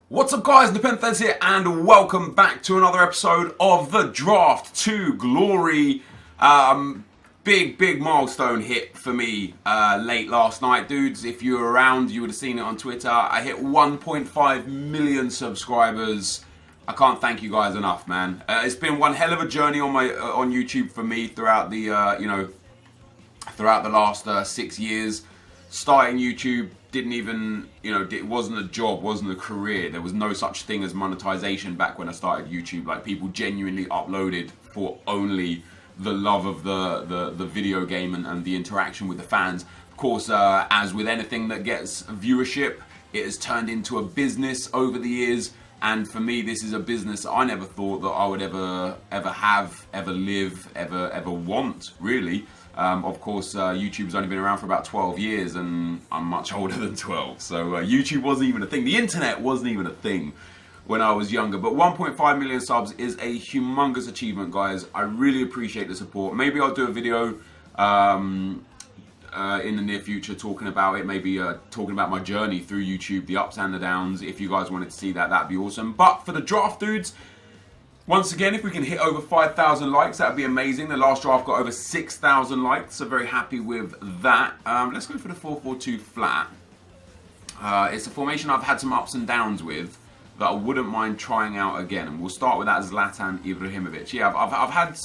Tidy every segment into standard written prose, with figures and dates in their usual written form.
What's up guys, NepentheZ here and welcome back to another episode of the Draft to Glory. Big milestone hit for me late last night, dudes. If you were around, you would have seen it on Twitter. I hit 1.5 million subscribers. I can't thank you guys enough, man. It's been one hell of a journey on my on YouTube for me throughout the throughout the last 6 years. Starting YouTube didn't even, it wasn't a job, wasn't a career. There was no such thing as monetization back when I started YouTube. Like, people genuinely uploaded for only the love of the video game and the interaction with the fans. Of course, as with anything that gets viewership, it has turned into a business over the years. And for me, this is a business I never thought that I would ever have, ever live, ever want, really. Of course, YouTube's only been around for about 12 years, and I'm much older than 12. So YouTube wasn't even a thing. The internet wasn't even a thing when I was younger. But 1.5 million subs is a humongous achievement, guys. I really appreciate the support. Maybe I'll do a video in the near future talking about it. Maybe talking about my journey through YouTube, the ups and the downs. If you guys wanted to see that, that'd be awesome. But for the draft, dudes, once again, if we can hit over 5,000 likes, that would be amazing. The last draft got over 6,000 likes, so very happy with that. Let's go for the 4-4-2 flat. It's a formation I've had some ups and downs with that I wouldn't mind trying out again. And we'll start with that Zlatan Ibrahimovic. Yeah, I've had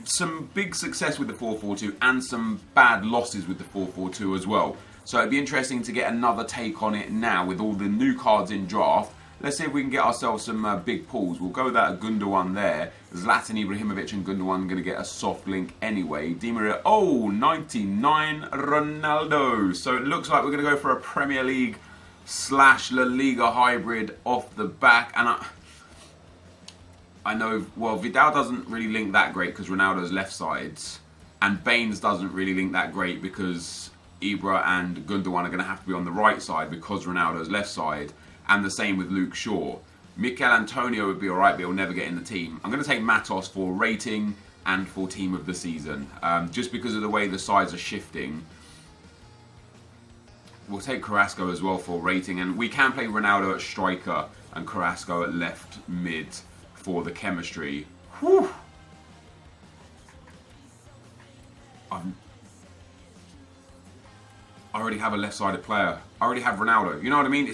some big success with the 4-4-2 and some bad losses with the 4-4-2 as well. So it'd be interesting to get another take on it now with all the new cards in draft. Let's see if we can get ourselves some big pulls. We'll go with that Gundogan there. Zlatan Ibrahimovic and Gundogan going to get a soft link anyway. Di Maria, 99 Ronaldo. So it looks like we're going to go for a Premier League / La Liga hybrid off the back. And I know, well, Vidal doesn't really link that great because Ronaldo's left sides. And Baines doesn't really link that great because Ibra and Gundogan are going to have to be on the right side because Ronaldo's left side. And the same with Luke Shaw. Mikel Antonio would be alright, but he'll never get in the team. I'm going to take Matos for rating and for team of the season. Just because of the way the sides are shifting. We'll take Carrasco as well for rating. And we can play Ronaldo at striker and Carrasco at left mid for the chemistry. Whew. I already have a left-sided player. I already have Ronaldo. You know what I mean?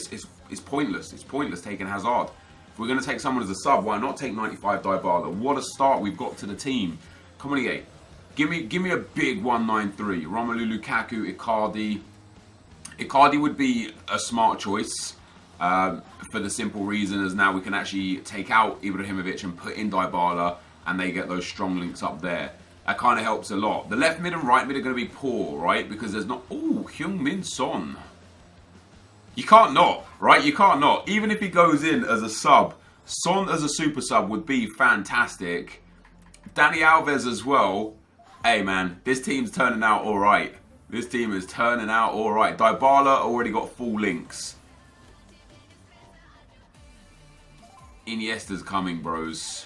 It's pointless. It's pointless taking Hazard. If we're going to take someone as a sub, why not take 95 Dybala? What a start we've got to the team. Come on, EA. Give me a big 193. Romelu Lukaku, Icardi. Icardi would be a smart choice for the simple reason as now we can actually take out Ibrahimovic and put in Dybala and they get those strong links up there. That kind of helps a lot. The left mid and right mid are going to be poor, right? Because there's not... Oh, Heung-min Son. You can't not, right? You can't not. Even if he goes in as a sub, Son as a super sub would be fantastic. Dani Alves as well. Hey, man, this team's turning out all right. This team is turning out all right. Dybala already got full links. Iniesta's coming, bros.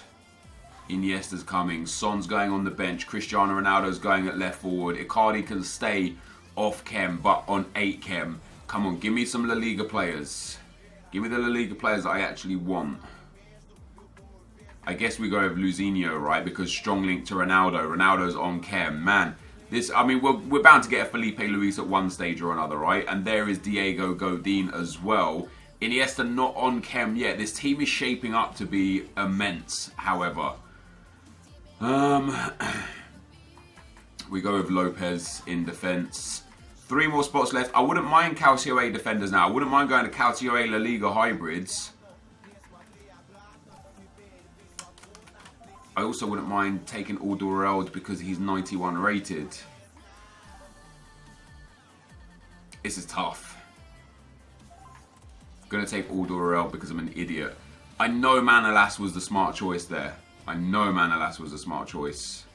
Iniesta's coming. Son's going on the bench. Cristiano Ronaldo's going at left forward. Icardi can stay off chem, but on 8 chem. Come on, give me some La Liga players. Give me the La Liga players that I actually want. I guess we go with Luzinho, right? Because strong link to Ronaldo. Ronaldo's on chem. Man, this, I mean, we're bound to get a Felipe Luis at one stage or another, right? And there is Diego Godin as well. Iniesta not on chem yet. This team is shaping up to be immense, however. We go with Lopez in defence. 3 more spots left. I wouldn't mind Calcio A defenders now. I wouldn't mind going to Calcio A La Liga hybrids. I also wouldn't mind taking Alderweireld because he's 91 rated. This is tough. I'm going to take Alderweireld because I'm an idiot. I know Manolas was the smart choice there. I know Manolas was a smart choice.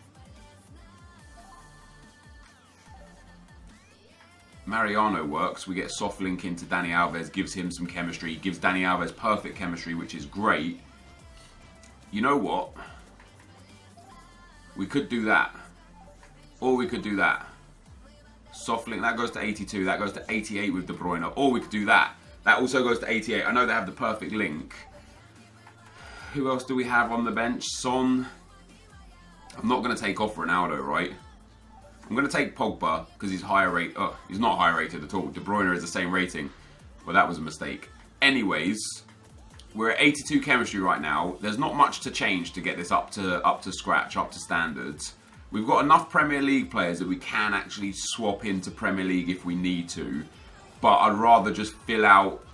Mariano works. We get a soft link into Dani Alves, gives him some chemistry, gives Dani Alves perfect chemistry, which is great. You know what? We could do that. Or we could do that. Soft link, that goes to 82, that goes to 88 with De Bruyne. Or we could do that. That also goes to 88. I know they have the perfect link. Who else do we have on the bench? Son. I'm not going to take off Ronaldo, right? I'm going to take Pogba because he's higher rate. Oh, he's not higher rated at all. De Bruyne is the same rating. Well, that was a mistake. Anyways, we're at 82 chemistry right now. There's not much to change to get this up to scratch, up to standards. We've got enough Premier League players that we can actually swap into Premier League if we need to. But I'd rather just fill out...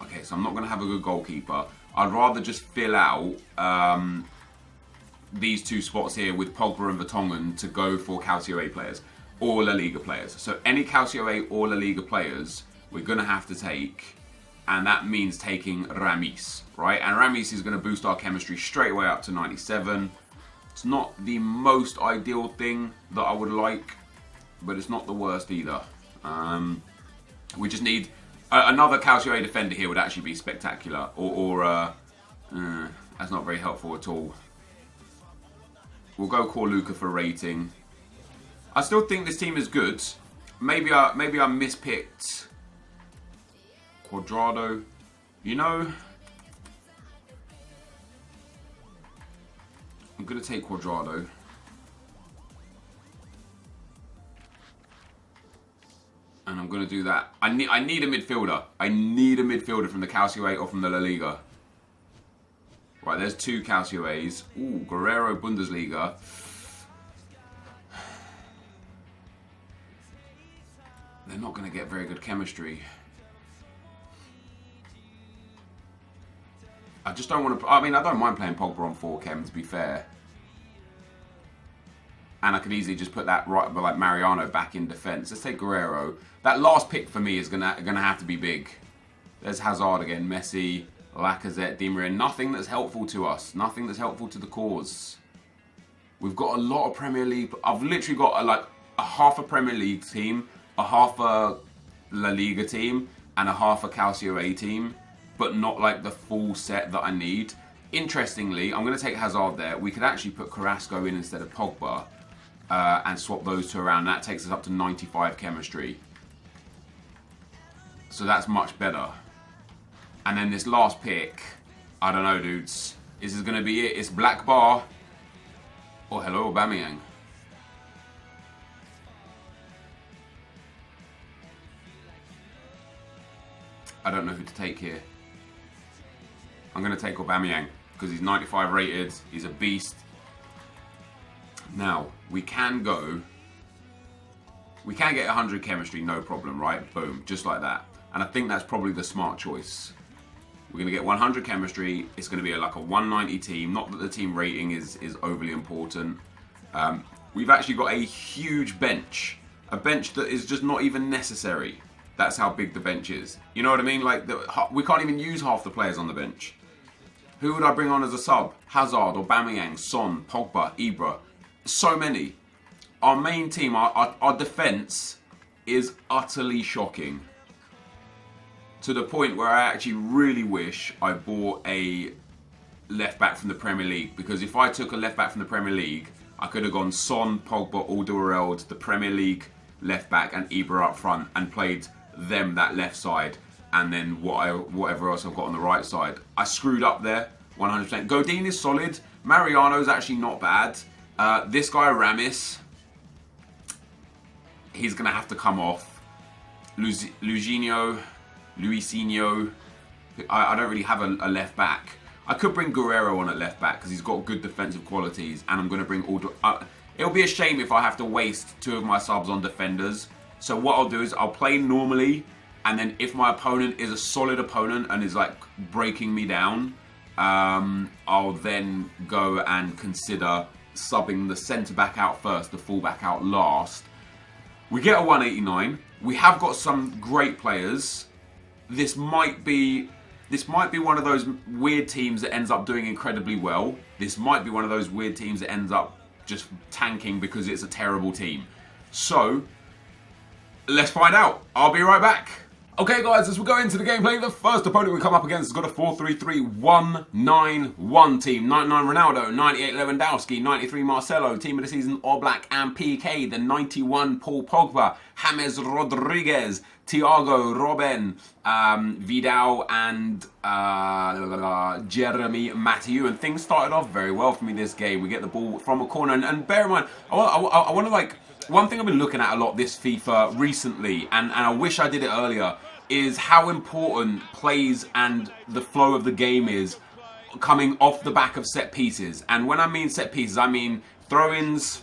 Okay, so I'm not going to have a good goalkeeper. I'd rather just fill out these two spots here with Pogba and Vertonghen to go for Calcio A players or La Liga players. So any Calcio A or La Liga players we're going to have to take, and that means taking Ramis, right? And Ramis is going to boost our chemistry straight away up to 97. It's not the most ideal thing that I would like, but it's not the worst either. We just need another Calcio A defender here would actually be spectacular, or that's not very helpful at all. We'll go call Luca for rating. I still think this team is good. Maybe I mispicked Cuadrado. You know, I'm gonna take Cuadrado. And I'm gonna do that. I need a midfielder. I need a midfielder from the Calcio A or from the La Liga. Right, there's two Calcio A's. Ooh, Guerrero Bundesliga. They're not going to get very good chemistry. I just don't want to... I mean, I don't mind playing Pogba on 4 chem, to be fair. And I could easily just put that right, like Mariano, back in defence. Let's take Guerrero. That last pick for me is gonna have to be big. There's Hazard again, Messi, Lacazette, Di Maria. Nothing that's helpful to us. Nothing that's helpful to the cause. We've got a lot of Premier League. I've literally got like a half a Premier League team, a half a La Liga team, and a half a Calcio A team, but not like the full set that I need. Interestingly, I'm going to take Hazard there. We could actually put Carrasco in instead of Pogba and swap those two around. That takes us up to 95 chemistry. So that's much better. And then this last pick, I don't know, dudes. This is going to be it. It's Black Bar. Oh, hello, Aubameyang. I don't know who to take here. I'm going to take Aubameyang because he's 95 rated. He's a beast. Now, we can get 100 chemistry, no problem, right? Boom, just like that. And I think that's probably the smart choice. We're going to get 100 chemistry. It's going to be like a 190 team. Not that the team rating is overly important. We've actually got a huge bench. A bench that is just not even necessary. That's how big the bench is. You know what I mean? Like, we can't even use half the players on the bench. Who would I bring on as a sub? Hazard, Aubameyang, Son, Pogba, Ibra. So many. Our main team, our defence is utterly shocking. To the point where I actually really wish I bought a left back from the Premier League. Because if I took a left back from the Premier League, I could have gone Son, Pogba, Alderweireld, the Premier League left back, and Ibra up front, and played them that left side, and then whatever else I've got on the right side. I screwed up there, 100%. Godin is solid. Mariano's actually not bad. This guy, Ramis, he's going to have to come off. Luisinho, I don't really have a left back. I could bring Guerrero on at left back because he's got good defensive qualities, and I'm going to bring it'll be a shame if I have to waste 2 of my subs on defenders. So what I'll do is I'll play normally, and then if my opponent is a solid opponent and is like breaking me down, I'll then go and consider subbing the centre back out first, the full back out last. We get a 189. We have got some great players. This might be one of those weird teams that ends up doing incredibly well. This might be one of those weird teams that ends up just tanking because it's a terrible team. So, let's find out. I'll be right back. Okay guys, as we go into the gameplay, the first opponent we come up against has got a 4-3-3-1-9-1 team. 99 Ronaldo, 98 Lewandowski, 93 Marcelo, team of the season All Black and PK, the 91 Paul Pogba, James Rodriguez, Thiago, Robben, Vidal, and Jeremy Mathieu, and things started off very well for me this game. We get the ball from a corner, and bear in mind, I want to like, one thing I've been looking at a lot this FIFA recently, and I wish I did it earlier, is how important plays and the flow of the game is coming off the back of set pieces. And when I mean set pieces, I mean throw-ins,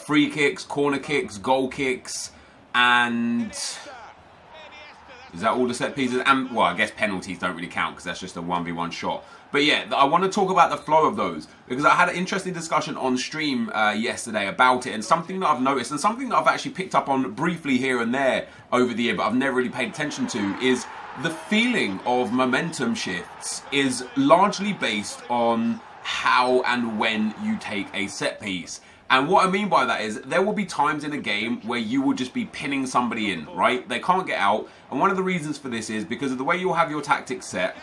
free kicks, corner kicks, goal kicks, and is that all the set pieces? And well, I guess penalties don't really count because that's just a 1v1 shot. But yeah, I want to talk about the flow of those because I had an interesting discussion on stream yesterday about it, and something that I've noticed and something that I've actually picked up on briefly here and there over the year, but I've never really paid attention to, is the feeling of momentum shifts is largely based on how and when you take a set piece. And what I mean by that is there will be times in a game where you will just be pinning somebody in, right? They can't get out. And one of the reasons for this is because of the way you'll have your tactics set.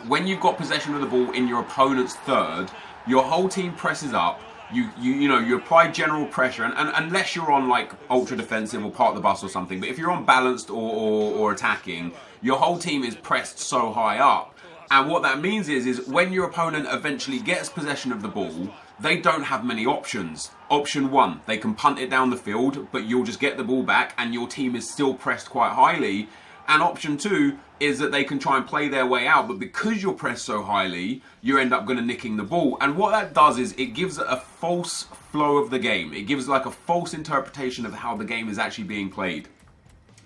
When you've got possession of the ball in your opponent's third, your whole team presses up. You apply general pressure, and unless you're on like ultra defensive or part of the bus or something, but if you're on balanced or attacking, your whole team is pressed so high up. And what that means is when your opponent eventually gets possession of the ball, they don't have many options. Option one, they can punt it down the field, but you'll just get the ball back and your team is still pressed quite highly. And option two is that they can try and play their way out, but because you're pressed so highly, you end up going to nicking the ball. And what that does is it gives a false flow of the game. It gives like a false interpretation of how the game is actually being played.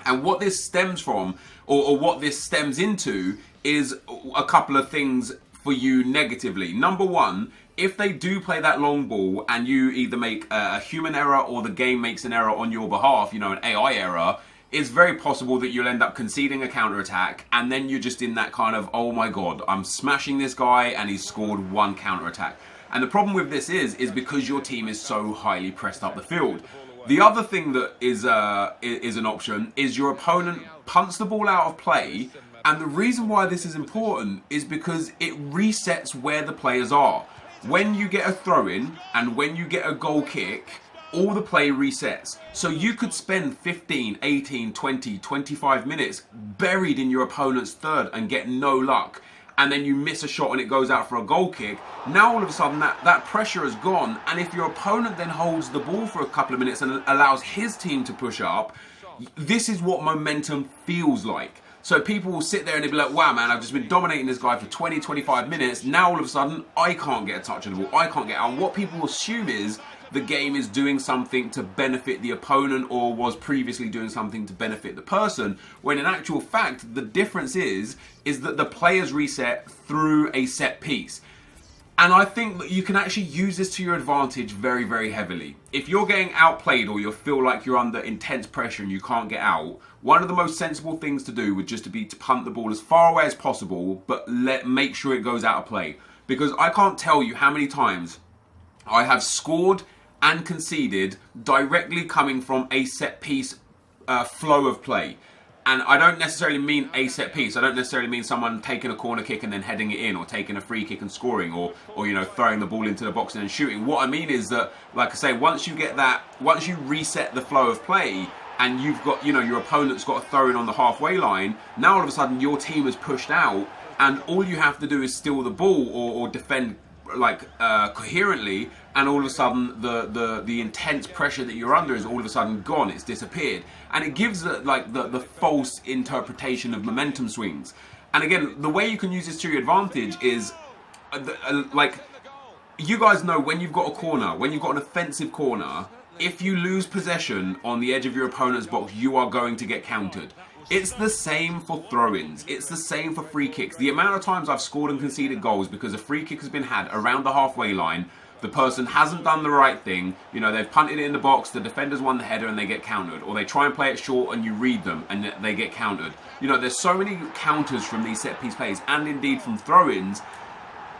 And what this stems from, or what this stems into, is a couple of things for you negatively. Number one, if they do play that long ball and you either make a human error or the game makes an error on your behalf, an AI error, it's very possible that you'll end up conceding a counter-attack, and then you're just in that kind of, oh my god, I'm smashing this guy and he's scored one counter-attack. And the problem with this is because your team is so highly pressed up the field. The other thing that is an option is your opponent punts the ball out of play, and the reason why this is important is because it resets where the players are. When you get a throw-in and when you get a goal kick, all the play resets. So you could spend 15, 18, 20, 25 minutes buried in your opponent's third and get no luck. And then you miss a shot and it goes out for a goal kick. Now all of a sudden that pressure is gone. And if your opponent then holds the ball for a couple of minutes and allows his team to push up, this is what momentum feels like. So people will sit there and they'll be like, wow, man, I've just been dominating this guy for 20, 25 minutes. Now all of a sudden, I can't get a touch of the ball. I can't get out. And what people assume is the game is doing something to benefit the opponent or was previously doing something to benefit the person, when in actual fact, the difference is that the players reset through a set piece. And I think that you can actually use this to your advantage very, very heavily. If you're getting outplayed or you feel like you're under intense pressure and you can't get out, one of the most sensible things to do would just be to punt the ball as far away as possible, but make sure it goes out of play. Because I can't tell you how many times I have scored and conceded directly coming from a set piece flow of play. And I don't necessarily mean a set piece. I don't necessarily mean someone taking a corner kick and then heading it in, or taking a free kick and scoring, or throwing the ball into the box and then shooting. What I mean is that, like I say, once you reset the flow of play and you've got, your opponent's got a throw in on the halfway line, now all of a sudden your team is pushed out and all you have to do is steal the ball or defend coherently, and all of a sudden the intense pressure that you're under is all of a sudden gone. It's disappeared, and it gives the false interpretation of momentum swings. And again, the way you can use this to your advantage is you guys know, when you've got a corner, when you've got an offensive corner, if you lose possession on the edge of your opponent's box, you are going to get countered. It's the same for throw-ins. It's the same for free kicks. The amount of times I've scored and conceded goals because a free kick has been had around the halfway line, the person hasn't done the right thing, they've punted it in the box, the defender's won the header and they get countered. Or they try and play it short and you read them and they get countered. There's so many counters from these set-piece plays, and indeed from throw-ins,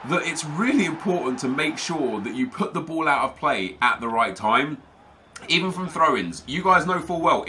that it's really important to make sure that you put the ball out of play at the right time. Even from throw-ins, you guys know full well,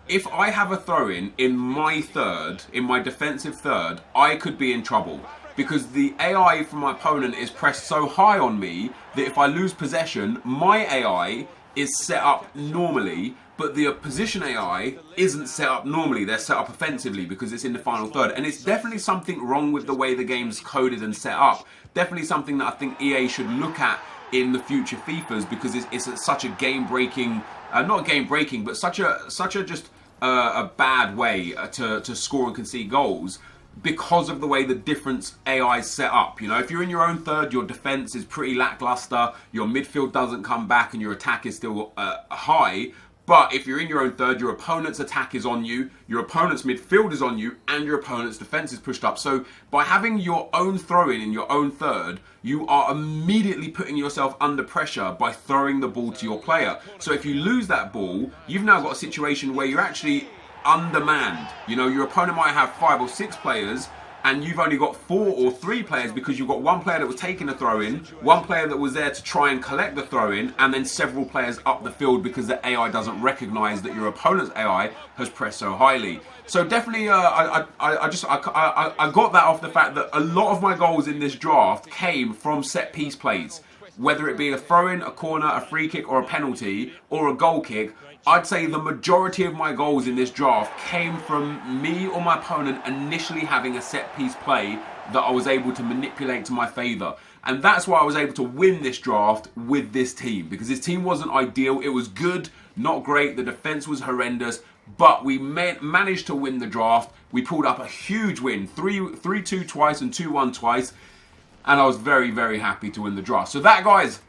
if I have a throw-in in my third, in my defensive third, I could be in trouble. Because the AI from my opponent is pressed so high on me that if I lose possession, my AI is set up normally but the position AI isn't set up normally. They're set up offensively because it's in the final third. And it's definitely something wrong with the way the game's coded and set up. Definitely something that I think EA should look at in the future FIFAs, because it's such a game-breaking, not game-breaking, but such a just a bad way to score and concede goals, because of the way the different AI is set up. You know, if you're in your own third, your defense is pretty lackluster, your midfield doesn't come back, and your attack is still high. But if you're in your own third, your opponent's attack is on you, your opponent's midfield is on you, and your opponent's defense is pushed up. So by having your own throw-in in your own third, you are immediately putting yourself under pressure by throwing the ball to your player. So if you lose that ball, you've now got a situation where you're actually undermanned. You know, your opponent might have 5 or 6 players, and you've only got 4 or 3 players because you've got one player that was taking the throw-in, one player that was there to try and collect the throw-in, and then several players up the field because the AI doesn't recognise that your opponent's AI has pressed so highly. So definitely, I got that off the fact that a lot of my goals in this draft came from set-piece plays. Whether it be a throw-in, a corner, a free kick, or a penalty, or a goal kick, I'd say the majority of my goals in this draft came from me or my opponent initially having a set-piece play that I was able to manipulate to my favour. And that's why I was able to win this draft with this team, because this team wasn't ideal. It was good, not great. The defence was horrendous, but we managed to win the draft. We pulled up a huge win, 3-2 twice and 2-1 twice. And I was very, very happy to win the draft. So that, guys,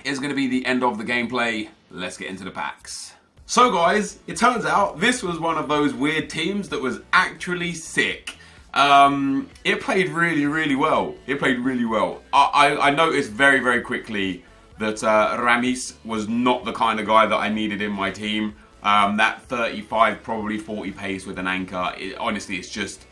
is going to be the end of the gameplay. Let's get into the packs. So, guys, it turns out this was one of those weird teams that was actually sick. It played really, really well. It played really well. I noticed very, very quickly that Ramis was not the kind of guy that I needed in my team. That 35, probably 40 pace with an anchor, honestly, it's just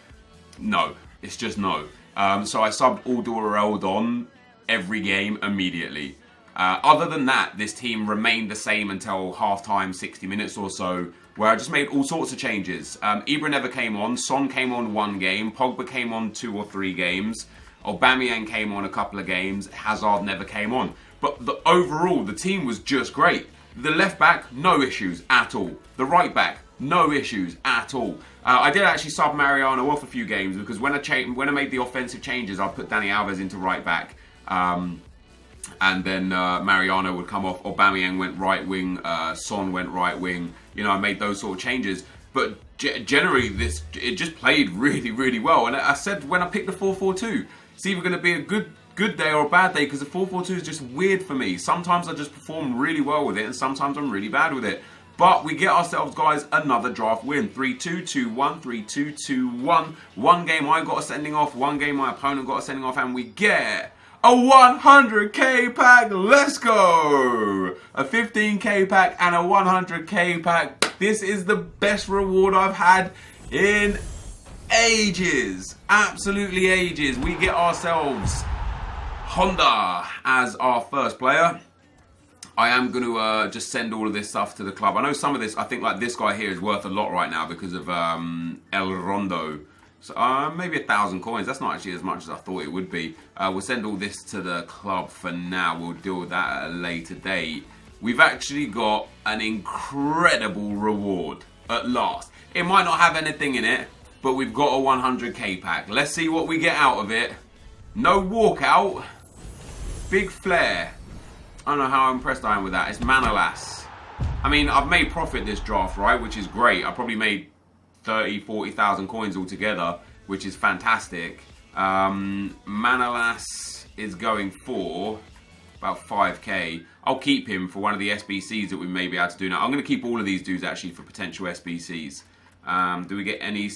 no. It's just no. So I subbed Alderweireld on every game immediately. Other than that, this team remained the same until half-time, 60 minutes or so, where I just made all sorts of changes. Ibra never came on, Son came on 1 game, Pogba came on 2 or 3 games, Aubameyang came on a couple of games, Hazard never came on. But overall, the team was just great. The left back, no issues at all. The right back, no issues at all. I did actually sub Mariano off a few games, because when I made the offensive changes, I put Dani Alves into right back. And then Mariano would come off, Aubameyang went right wing, Son went right wing. You know, I made those sort of changes. But generally, it just played really, really well. And I said when I picked the 4-4-2, it's either going to be a good day or a bad day, because the 4-4-2 is just weird for me. Sometimes I just perform really well with it, and sometimes I'm really bad with it. But we get ourselves, guys, another draft win. 3-2, 2-1, 3-2, 2-1. 1 game I got a sending off, 1 game my opponent got a sending off, and we get a 100k pack. Let's go! A 15k pack and a 100k pack. This is the best reward I've had in ages. Absolutely ages. We get ourselves Honda as our first player. I am going to just send all of this stuff to the club. I know some of this, I think like this guy here is worth a lot right now because of El Rondo. So maybe 1,000 coins. That's not actually as much as I thought it would be. We'll send all this to the club for now. We'll deal with that at a later date. We've actually got an incredible reward at last. It might not have anything in it, but we've got a 100k pack. Let's see what we get out of it. No walkout. Big flare. I don't know how impressed I am with that. It's Manolas. I mean, I've made profit this draft, right? Which is great. I probably made 30, 40,000 coins altogether, which is fantastic. Manolas is going for about 5k. I'll keep him for one of the SBCs that we may be able to do now. I'm going to keep all of these dudes actually for potential SBCs. Do we get any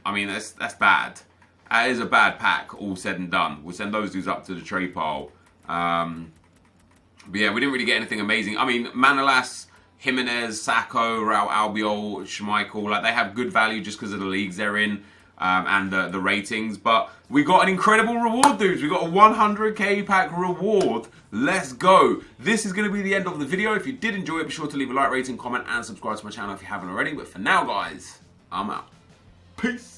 I mean, that's bad. That is a bad pack, all said and done. We'll send those dudes up to the trade pile. But yeah, we didn't really get anything amazing. I mean, Manolas, Jimenez, Sacco, Raul Albiol, Schmeichel, like they have good value just because of the leagues they're in and the ratings. But we got an incredible reward, dudes. We got a 100k pack reward. Let's go. This is going to be the end of the video. If you did enjoy it, be sure to leave a like, rating, comment, and subscribe to my channel if you haven't already. But for now, guys, I'm out. Peace.